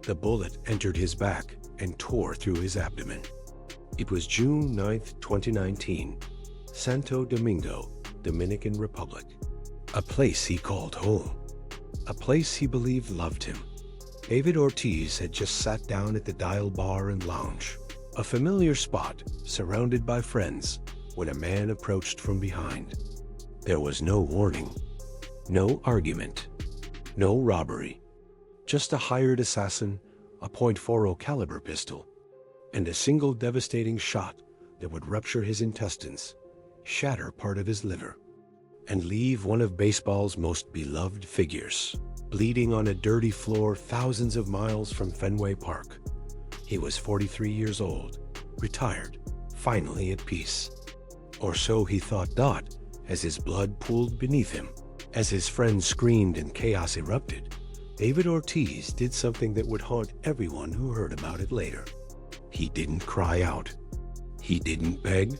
The bullet entered his back and tore through his abdomen. It was June 9th, 2019, Santo Domingo, Dominican Republic. A place he called home. A place he believed loved him. David Ortiz had just sat down at the Dial Bar and Lounge, a familiar spot surrounded by friends, when a man approached from behind. There was no warning, no argument, no robbery, just a hired assassin, a .40 caliber pistol, and a single devastating shot that would rupture his intestines, shatter part of his liver, and leave one of baseball's most beloved figures bleeding on a dirty floor thousands of miles from Fenway Park. He was 43 years old, retired, finally at peace. Or so he thought. As his blood pooled beneath him, as his friends screamed and chaos erupted, David Ortiz did something that would haunt everyone who heard about it later. He didn't cry out. He didn't beg.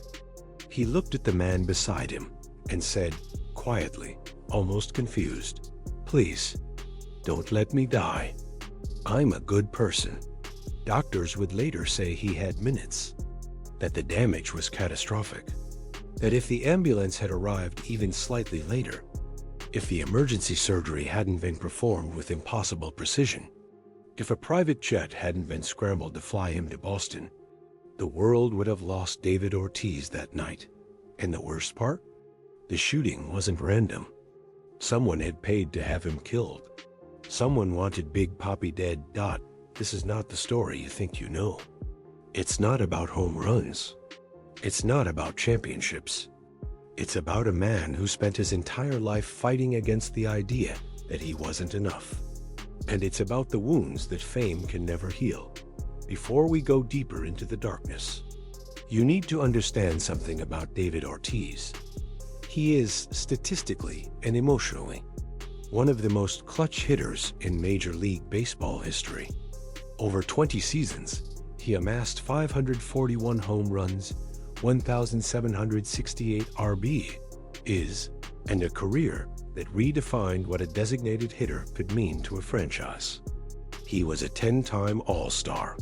He looked at the man beside him and said, quietly, almost confused, "Please, don't let me die. I'm a good person." Doctors would later say he had minutes, that the damage was catastrophic, that if the ambulance had arrived even slightly later, if the emergency surgery hadn't been performed with impossible precision, if a private jet hadn't been scrambled to fly him to Boston, the world would have lost David Ortiz that night. And the worst part? The shooting wasn't random. Someone had paid to have him killed. Someone wanted Big Papi dead. This is not the story you think you know. It's not about home runs. It's not about championships. It's about a man who spent his entire life fighting against the idea that he wasn't enough. And it's about the wounds that fame can never heal. Before we go deeper into the darkness, you need to understand something about David Ortiz. He is, statistically and emotionally, one of the most clutch hitters in Major League Baseball history. Over 20 seasons, he amassed 541 home runs, 1,768 RBIs, and a career that redefined what a designated hitter could mean to a franchise. He was a 10-time All-Star,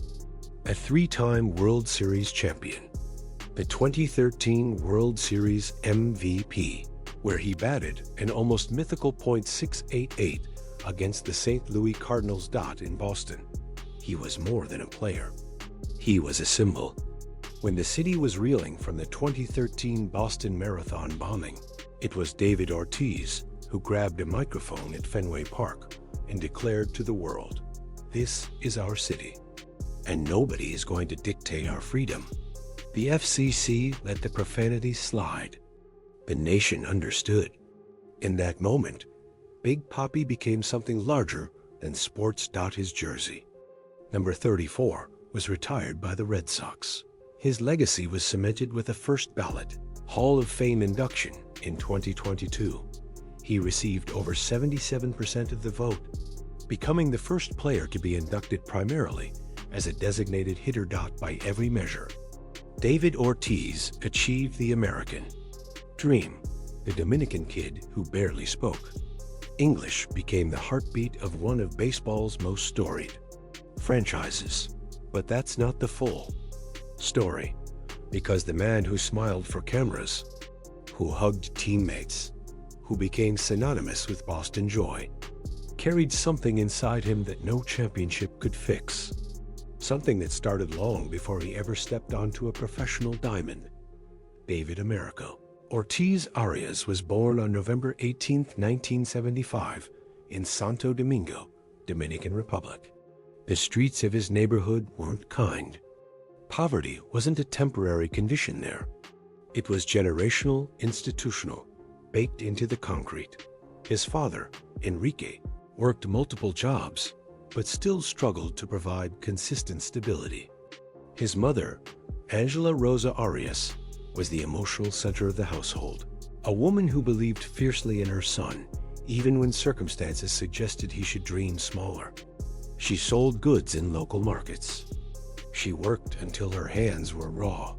a 3-time World Series champion, the 2013 World Series MVP, where he batted an almost mythical .688 against the St. Louis Cardinals. In Boston, he was more than a player. He was a symbol. When the city was reeling from the 2013 Boston Marathon bombing, it was David Ortiz who grabbed a microphone at Fenway Park and declared to the world, "This is our city, and nobody is going to dictate our freedom." The FCC let the profanity slide. The nation understood. In that moment, Big Papi became something larger than sports. His jersey, number 34, was retired by the Red Sox. His legacy was cemented with a first-ballot Hall of Fame induction in 2022. He received over 77% of the vote, becoming the first player to be inducted primarily as a designated hitter. By every measure, David Ortiz achieved the American dream. The Dominican kid who barely spoke English became the heartbeat of one of baseball's most storied franchises. But that's not the full story, because the man who smiled for cameras, who hugged teammates, who became synonymous with Boston joy, carried something inside him that no championship could fix. Something that started long before he ever stepped onto a professional diamond. David Americo Ortiz Arias was born on November 18, 1975, in Santo Domingo, Dominican Republic. The streets of his neighborhood weren't kind. Poverty wasn't a temporary condition there. It was generational, institutional, baked into the concrete. His father, Enrique, worked multiple jobs, but still struggled to provide consistent stability. His mother, Angela Rosa Arias, was the emotional center of the household, a woman who believed fiercely in her son, even when circumstances suggested he should dream smaller. She sold goods in local markets. She worked until her hands were raw.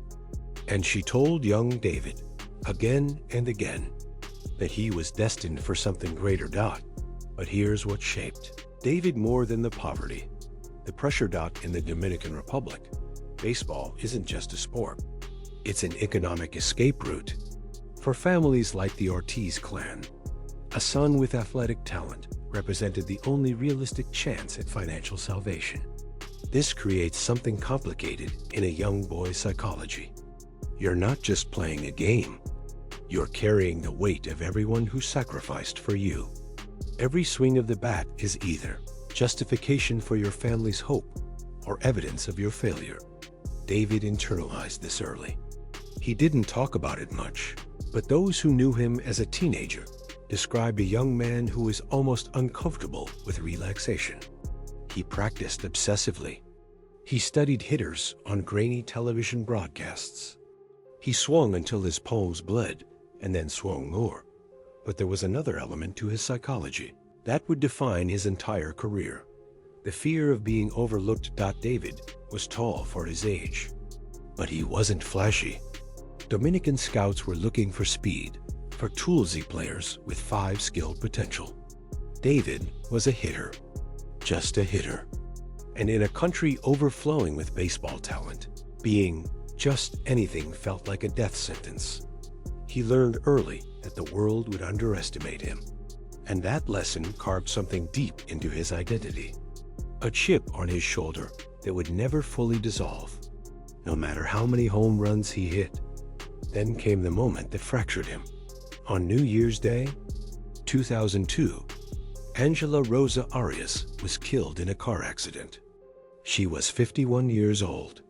And she told young David, again and again, that he was destined for something greater. But here's what shaped David more than the poverty, The pressure. In the Dominican Republic, baseball isn't just a sport. It's an economic escape route. For families like the Ortiz clan, a son with athletic talent represented the only realistic chance at financial salvation. This creates something complicated in a young boy's psychology. You're not just playing a game. You're carrying the weight of everyone who sacrificed for you. Every swing of the bat is either justification for your family's hope or evidence of your failure. David internalized this early. He didn't talk about it much, but those who knew him as a teenager described a young man who was almost uncomfortable with relaxation. He practiced obsessively. He studied hitters on grainy television broadcasts. He swung until his palms bled, and then swung more. But there was another element to his psychology that would define his entire career: the fear of being overlooked. David was tall for his age, but he wasn't flashy. Dominican scouts were looking for speed, for toolsy players with 5 skilled potential. David was a hitter, just a hitter. And in a country overflowing with baseball talent, being just anything felt like a death sentence. He learned early that the world would underestimate him, and that lesson carved something deep into his identity. A chip on his shoulder that would never fully dissolve, no matter how many home runs he hit. Then came the moment that fractured him. On New Year's Day, 2002, Angela Rosa Arias was killed in a car accident. She was 51 years old.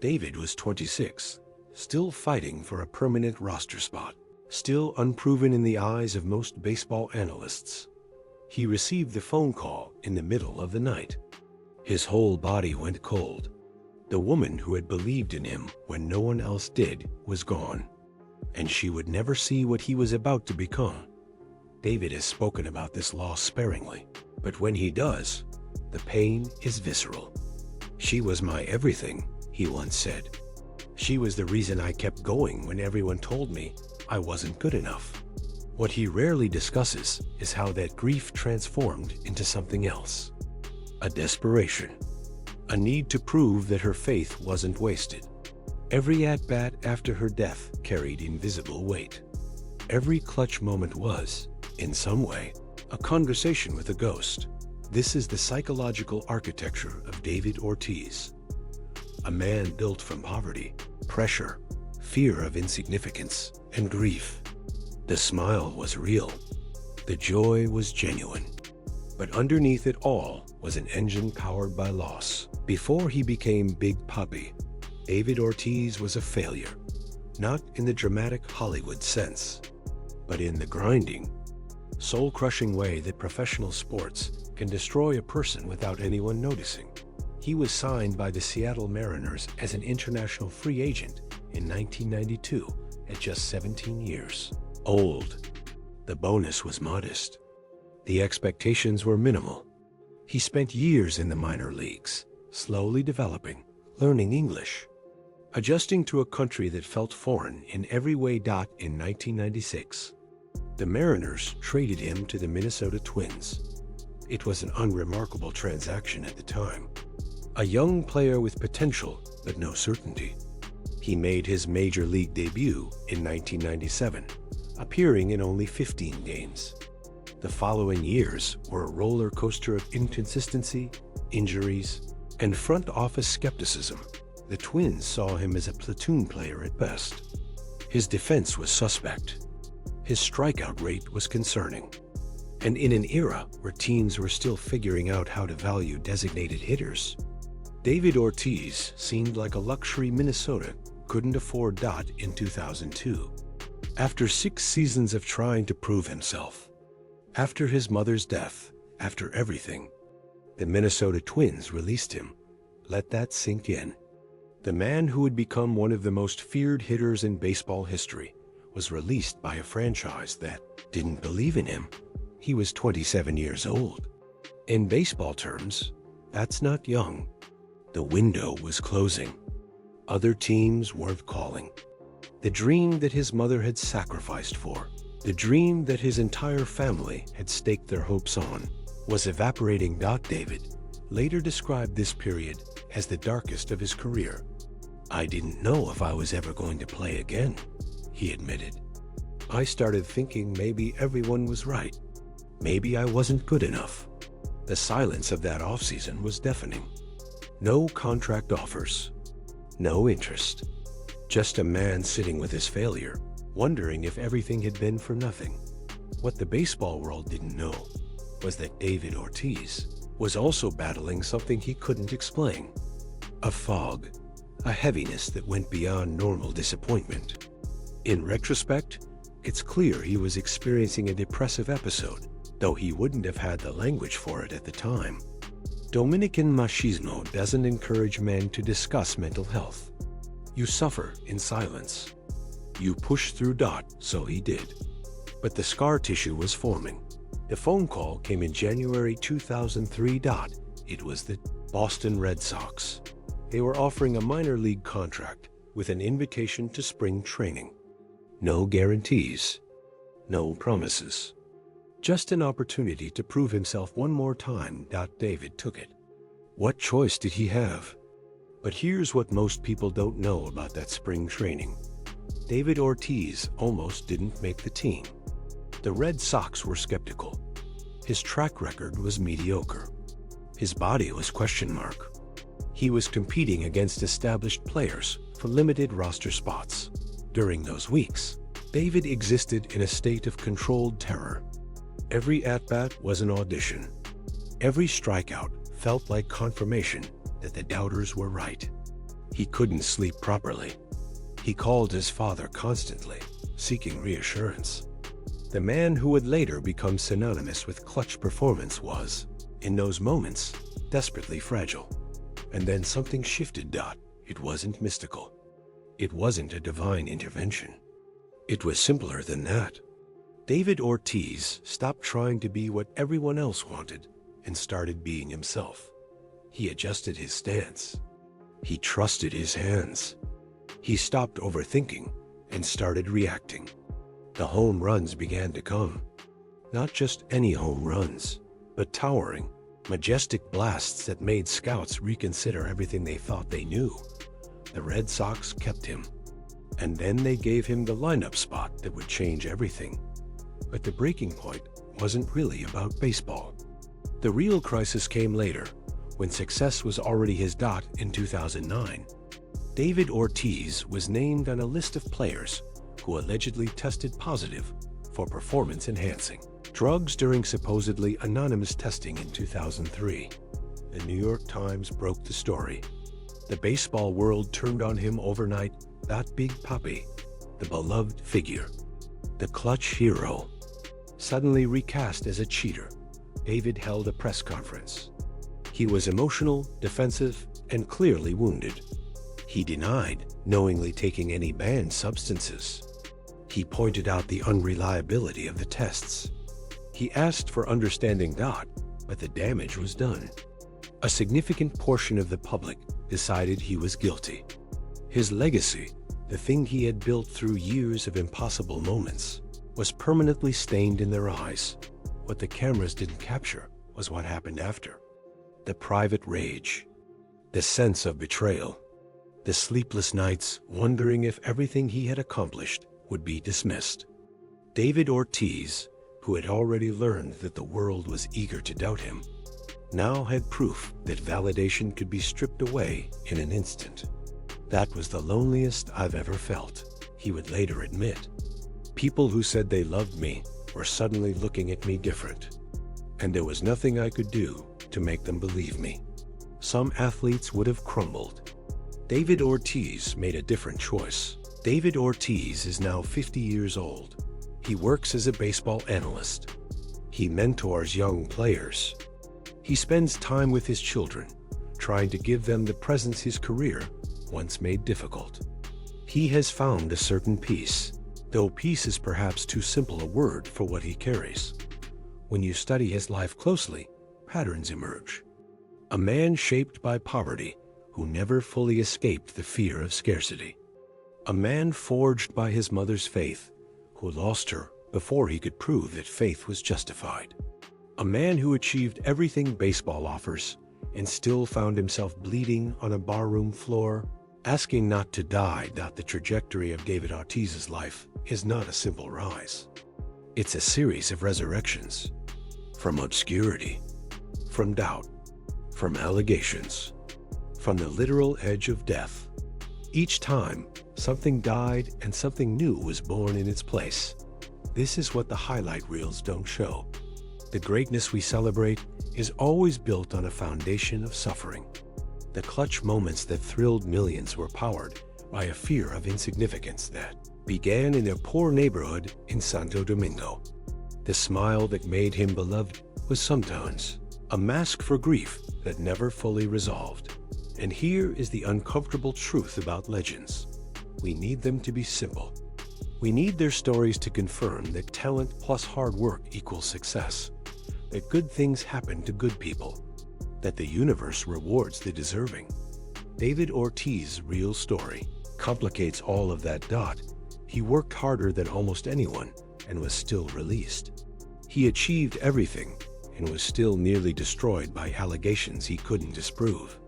David was 26, still fighting for a permanent roster spot, still unproven in the eyes of most baseball analysts. He received the phone call in the middle of the night. His whole body went cold. The woman who had believed in him when no one else did was gone, and she would never see what he was about to become. David has spoken about this loss sparingly, but when he does, the pain is visceral. "She was my everything," he once said. "She was the reason I kept going when everyone told me I wasn't good enough." What he rarely discusses is how that grief transformed into something else: a desperation, a need to prove that her faith wasn't wasted. Every at-bat after her death carried invisible weight. Every clutch moment was, in some way, a conversation with a ghost. This is the psychological architecture of David Ortiz, a man built from poverty, pressure, fear of insignificance, and grief. The smile was real. The joy was genuine. But underneath it all was an engine powered by loss. Before he became Big Papi, David Ortiz was a failure, not in the dramatic Hollywood sense, but in the grinding, soul-crushing way that professional sports can destroy a person without anyone noticing. He was signed by the Seattle Mariners as an international free agent in 1992 at just 17 years old. The bonus was modest. The expectations were minimal. He spent years in the minor leagues, slowly developing, learning English, adjusting to a country that felt foreign in every way. In 1996, the Mariners traded him to the Minnesota Twins. It was an unremarkable transaction at the time. A young player with potential, but no certainty. He made his major league debut in 1997, appearing in only 15 games. The following years were a roller coaster of inconsistency, injuries, and front office skepticism. The Twins saw him as a platoon player at best. His defense was suspect. His strikeout rate was concerning. And in an era where teams were still figuring out how to value designated hitters, David Ortiz seemed like a luxury Minnesota couldn't afford. In 2002, after 6 seasons of trying to prove himself, after his mother's death, after everything, the Minnesota Twins released him. Let that sink in. The man who would become one of the most feared hitters in baseball history was released by a franchise that didn't believe in him. He was 27 years old. In baseball terms, that's not young. The window was closing. Other teams weren't calling. The dream that his mother had sacrificed for, the dream that his entire family had staked their hopes on, was evaporating. David, later described this period as the darkest of his career. "I didn't know if I was ever going to play again," he admitted. "I started thinking maybe everyone was right. Maybe I wasn't good enough." The silence of that offseason was deafening. No contract offers. No interest. Just a man sitting with his failure, wondering if everything had been for nothing. What the baseball world didn't know was that David Ortiz was also battling something he couldn't explain. A fog, a heaviness that went beyond normal disappointment. In retrospect, it's clear he was experiencing a depressive episode, though he wouldn't have had the language for it at the time. Dominican machismo doesn't encourage men to discuss mental health. You suffer in silence. You push through. So he did. But the scar tissue was forming. The phone call came in January 2003. It was the Boston Red Sox. They were offering a minor league contract with an invitation to spring training. No guarantees. No promises. Just an opportunity to prove himself one more time. David took it. What choice did he have? But here's what most people don't know about that spring training. David Ortiz almost didn't make the team. The Red Sox were skeptical. His track record was mediocre. His body was question mark. He was competing against established players for limited roster spots. During those weeks, David existed in a state of controlled terror. Every at-bat was an audition. Every strikeout felt like confirmation that the doubters were right. He couldn't sleep properly. He called his father constantly, seeking reassurance. The man who would later become synonymous with clutch performance was, in those moments, desperately fragile. And then something shifted. It wasn't mystical. It wasn't a divine intervention. It was simpler than that. David Ortiz stopped trying to be what everyone else wanted and started being himself. He adjusted his stance. He trusted his hands. He stopped overthinking and started reacting. The home runs began to come. Not just any home runs, but towering, majestic blasts that made scouts reconsider everything they thought they knew. The Red Sox kept him. And then they gave him the lineup spot that would change everything. But the breaking point wasn't really about baseball. The real crisis came later, when success was already his in 2009. David Ortiz was named on a list of players who allegedly tested positive for performance-enhancing drugs during supposedly anonymous testing in 2003. The New York Times broke the story. The baseball world turned on him overnight. That Big Papi, the beloved figure, the clutch hero, suddenly recast as a cheater. David held a press conference. He was emotional, defensive, and clearly wounded. He denied knowingly taking any banned substances. He pointed out the unreliability of the tests. He asked for understanding, but the damage was done. A significant portion of the public decided he was guilty. His legacy, the thing he had built through years of impossible moments, was permanently stained in their eyes. What the cameras didn't capture was what happened after. The private rage, the sense of betrayal, the sleepless nights wondering if everything he had accomplished would be dismissed. David Ortiz, who had already learned that the world was eager to doubt him, now had proof that validation could be stripped away in an instant. "That was the loneliest I've ever felt," he would later admit. "People who said they loved me were suddenly looking at me different. And there was nothing I could do to make them believe me." Some athletes would have crumbled. David Ortiz made a different choice. David Ortiz is now 50 years old. He works as a baseball analyst. He mentors young players. He spends time with his children, trying to give them the presence his career once made difficult. He has found a certain peace, though peace is perhaps too simple a word for what he carries. When you study his life closely, patterns emerge. A man shaped by poverty, who never fully escaped the fear of scarcity. A man forged by his mother's faith, who lost her before he could prove that faith was justified. A man who achieved everything baseball offers, and still found himself bleeding on a barroom floor, asking not to die. The trajectory of David Ortiz's life is not a simple rise. It's a series of resurrections. From obscurity, from doubt, from allegations, from the literal edge of death. Each time, something died and something new was born in its place. This is what the highlight reels don't show. The greatness we celebrate is always built on a foundation of suffering. The clutch moments that thrilled millions were powered by a fear of insignificance that began in a poor neighborhood in Santo Domingo. The smile that made him beloved was sometimes a mask for grief that never fully resolved. And here is the uncomfortable truth about legends. We need them to be simple. We need their stories to confirm that talent plus hard work equals success, that good things happen to good people, that the universe rewards the deserving. David Ortiz's real story complicates all of that. He worked harder than almost anyone and was still released. He achieved everything and was still nearly destroyed by allegations he couldn't disprove.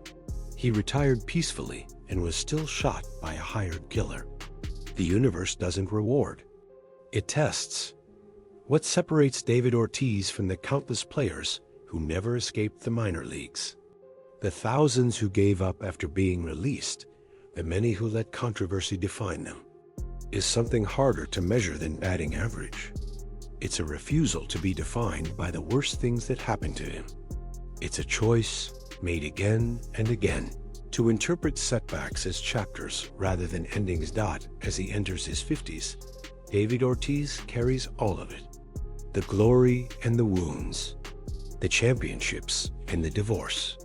He retired peacefully and was still shot by a hired killer. The universe doesn't reward. It tests. What separates David Ortiz from the countless players who never escaped the minor leagues? The thousands who gave up after being released, the many who let controversy define them, is something harder to measure than batting average. It's a refusal to be defined by the worst things that happened to him. It's a choice made again and again to interpret setbacks as chapters rather than endings. As he enters his 50s, David Ortiz carries all of it. The glory and the wounds, the championships and the divorce,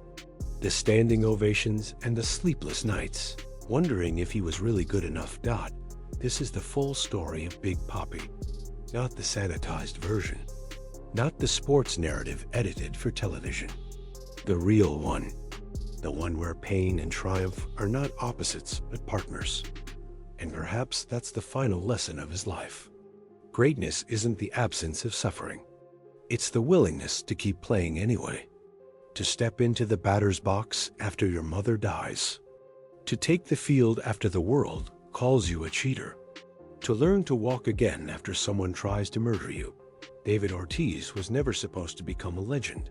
the standing ovations and the sleepless nights, wondering if he was really good enough. This is the full story of Big Papi, not the sanitized version, not the sports narrative edited for television. The real one, the one where pain and triumph are not opposites but partners. And perhaps that's the final lesson of his life. Greatness isn't the absence of suffering. It's the willingness to keep playing anyway. To step into the batter's box after your mother dies. To take the field after the world calls you a cheater. To learn to walk again after someone tries to murder you. David Ortiz was never supposed to become a legend.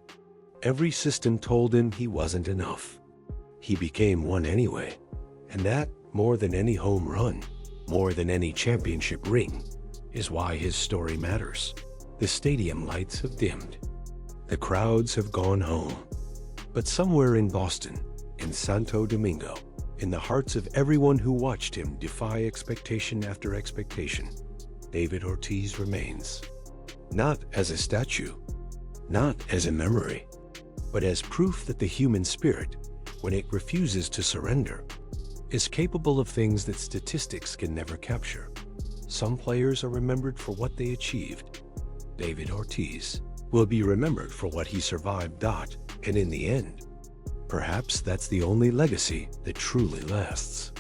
Every system told him he wasn't enough. He became one anyway. And that, more than any home run, more than any championship ring, is why his story matters. The stadium lights have dimmed. The crowds have gone home. But somewhere in Boston, in Santo Domingo, in the hearts of everyone who watched him defy expectation after expectation, David Ortiz remains. Not as a statue, not as a memory, but as proof that the human spirit, when it refuses to surrender, is capable of things that statistics can never capture. Some players are remembered for what they achieved. David Ortiz will be remembered for what he survived. And in the end, perhaps that's the only legacy that truly lasts.